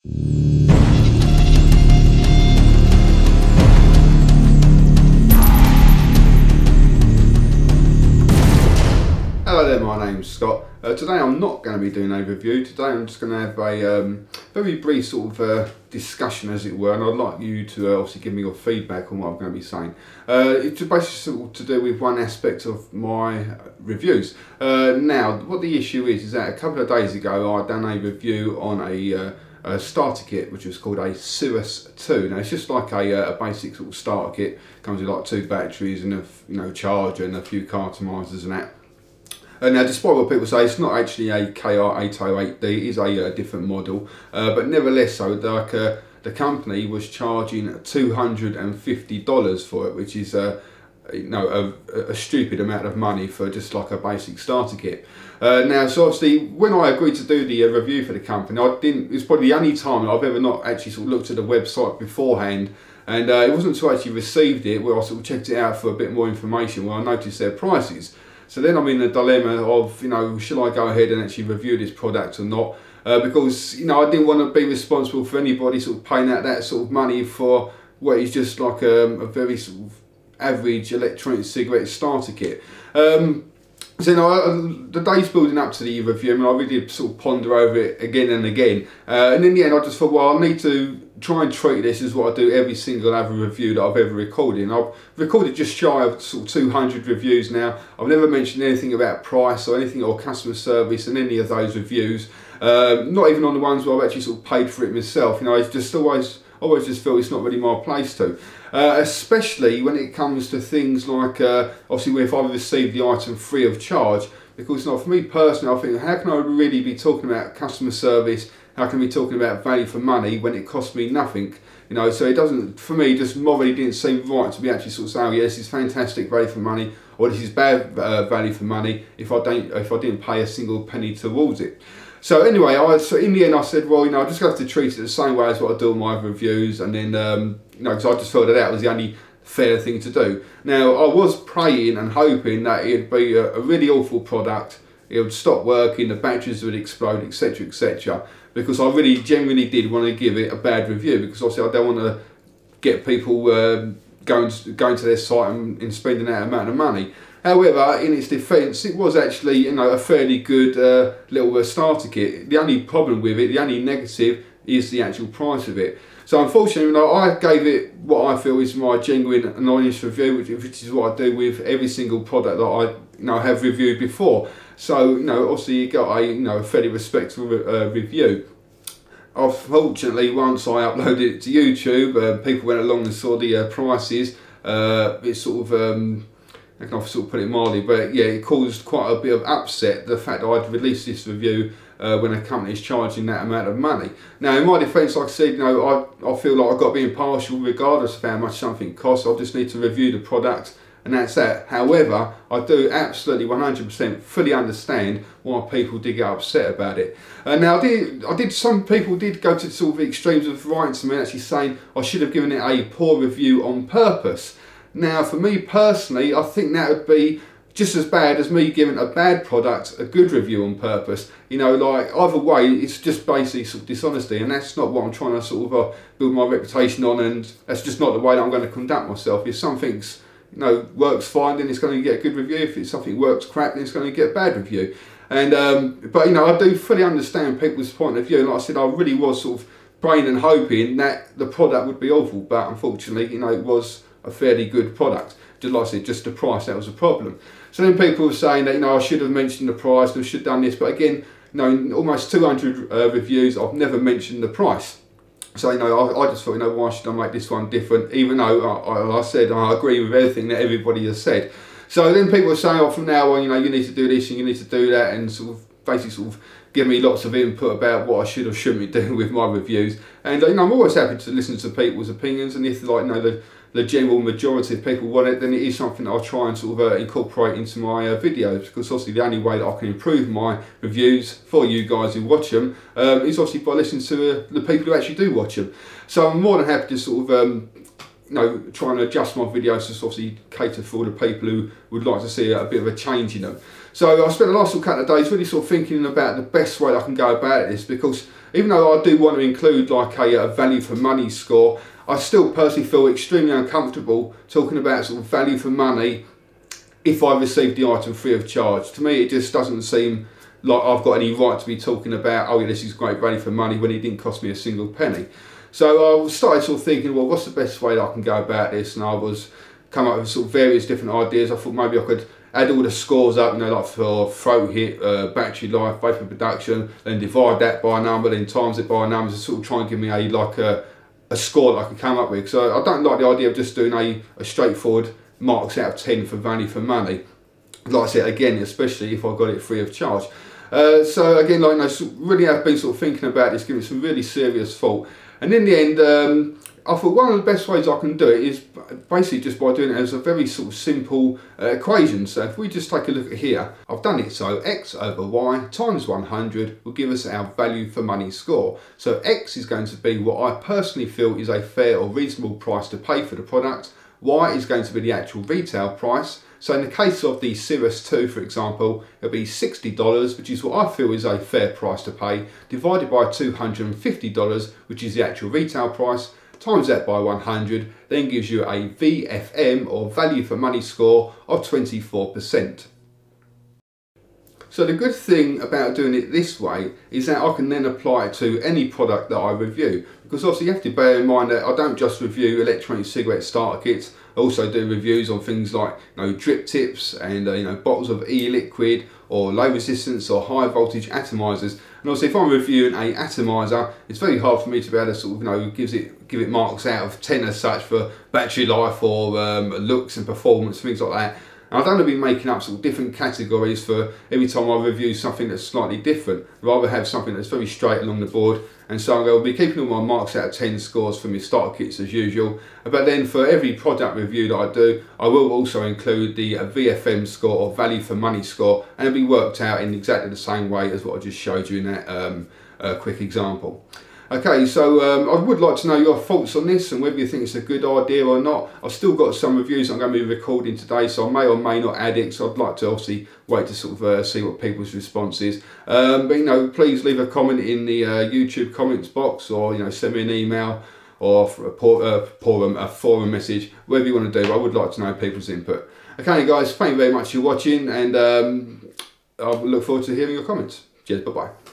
Hello there, my name's Scott. Today I'm not going to be doing a review. Today I'm just going to have a very brief sort of discussion, as it were, and I'd like you to obviously give me your feedback on what I'm going to be saying. It's basically sort of to do with one aspect of my reviews. Now, what the issue is that a couple of days ago I done a review on a starter kit which was called a Cirrus 2. Now it's just like a basic sort of starter kit. Comes with like 2 batteries and a charger and a few cartomisers and that. Now, despite what people say, it's not actually a KR808D, it is a different model, but nevertheless, so like the company was charging $250 for it, which is a stupid amount of money for just like a basic starter kit. Now, so obviously, when I agreed to do the review for the company, it's probably the only time I've ever not actually sort of looked at the website beforehand. And it wasn't until I actually received it where I sort of checked it out for a bit more information, where I noticed their prices. So then I'm in the dilemma of, should I go ahead and actually review this product or not? Because, I didn't want to be responsible for anybody sort of paying out that sort of money for what is just like a very sort of average electronic cigarette starter kit. So the days building up to the review, I really did sort of ponder over it again and again. And in the end I just thought, well, I need to try and treat this as what I do every single other review that I've ever recorded. And I've recorded just shy of sort of 200 reviews now. I've never mentioned anything about price or anything or customer service in any of those reviews. Not even on the ones where I've actually sort of paid for it myself. It's just always just feel it's not really my place to. Especially when it comes to things like, obviously if I receive the item free of charge, because for me personally, I think, how can I really be talking about customer service, how can we be talking about value for money when it costs me nothing? So it doesn't, for me, just morally didn't seem right to be actually sort of saying, oh yeah, this is fantastic value for money, or this is bad value for money if I didn't pay a single penny towards it. So anyway, so in the end I said, well, I'm just going to have to treat it the same way as what I do on my reviews, and then, because I just felt that was the only fair thing to do. Now, I was praying and hoping that it'd be a really awful product, it would stop working, the batteries would explode, etc, etc, because I really genuinely did want to give it a bad review, because obviously I don't want to get people going to their site and spending that amount of money. However, in its defence, it was actually a fairly good little starter kit. The only problem with it, the only negative, is the actual price of it. So unfortunately, I gave it what I feel is my genuine and honest review, which is what I do with every single product that I have reviewed before. So obviously you got a fairly respectable review. Unfortunately, once I uploaded it to YouTube, people went along and saw the prices. It sort of I can sort of put it mildly, but yeah, it caused quite a bit of upset, the fact that I'd released this review when a company is charging that amount of money. Now, in my defence, like I said, I feel like I've got to be impartial regardless of how much something costs. I just need to review the product, and that's that. However, I do absolutely 100% fully understand why people did get upset about it. Now, some people did go to sort of extremes of writing to me actually saying I should have given it a poor review on purpose. Now, for me personally, I think that would be just as bad as me giving a bad product a good review on purpose. Like either way, it's just basically sort of dishonesty, and that's not what I'm trying to sort of build my reputation on, and that's just not the way that I'm going to conduct myself. If something's works fine, then it's going to get a good review. If something works crap, then it's going to get a bad review. And but I do fully understand people's point of view. And like I said, I really was sort of praying and hoping that the product would be awful, but unfortunately, it was a fairly good product. Just like I said, just the price, that was a problem. So then people were saying that I should have mentioned the price, I should have done this, but again, in almost 200 reviews, I've never mentioned the price. So I just thought, why should I make this one different, even though I said I agree with everything that everybody has said. So then people were saying, oh, from now on, you need to do this and you need to do that, and sort of basically give me lots of input about what I should or shouldn't be doing with my reviews. And I'm always happy to listen to people's opinions, and if the general majority of people want it, then it is something that I'll try and sort of incorporate into my videos, because obviously the only way that I can improve my reviews for you guys who watch them is obviously by listening to the people who actually do watch them. So I'm more than happy to sort of trying to adjust my videos to obviously cater for all the people who would like to see a bit of a change in them. So I spent the last couple of days really sort of thinking about the best way I can go about this, because even though I do want to include like a value for money score, I still personally feel extremely uncomfortable talking about sort of value for money if I receive the item free of charge. To me, it just doesn't seem like I've got any right to be talking about, oh yeah, this is great value for money, when it didn't cost me a single penny. So I started sort of thinking, well, what's the best way that I can go about this? And I was come up with sort of various different ideas. I thought maybe I could add all the scores up, like for throat hit, battery life, vapor production, then divide that by a number, then times it by a number to sort of try and give me a score that I could come up with. So I don't like the idea of just doing a straightforward marks out of 10 for value for money. Like I said, again, especially if I got it free of charge. So again, really have been sort of thinking about this, giving it some really serious thought. And in the end, I thought one of the best ways I can do it is basically just by doing it as a very sort of simple equation. So if we just take a look at here, I've done it so x over y times 100 will give us our value for money score. So x is going to be what I personally feel is a fair or reasonable price to pay for the product. Y is going to be the actual retail price. So in the case of the Cirrus 2, for example, it'll be $60, which is what I feel is a fair price to pay, divided by $250, which is the actual retail price, times that by 100, then gives you a VFM, or value for money score, of 24%. So the good thing about doing it this way is that I can then apply it to any product that I review, because obviously you have to bear in mind that I don't just review electronic cigarette starter kits. I also do reviews on things like drip tips and bottles of e-liquid or low resistance or high voltage atomizers. And obviously if I'm reviewing a atomizer, it's very hard for me to be able to sort of give it marks out of 10 as such for battery life or looks and performance, things like that. And I don't want to be making up sort of different categories for every time I review something that's slightly different. I'd rather have something that's very straight along the board. And so I'll be keeping all my marks out of 10 scores for my starter kits as usual. But then for every product review that I do, I will also include the VFM score, or value for money score, and it'll be worked out in exactly the same way as what I just showed you in that quick example. Okay, so I would like to know your thoughts on this and whether you think it's a good idea or not. I've still got some reviews I'm going to be recording today, so I may or may not add it, so I'd like to obviously wait to sort of see what people's response is. But please leave a comment in the YouTube comments box, or send me an email or a forum message, whatever you want to do. I would like to know people's input. Okay guys, thank you very much for watching, and I look forward to hearing your comments. Cheers, bye bye.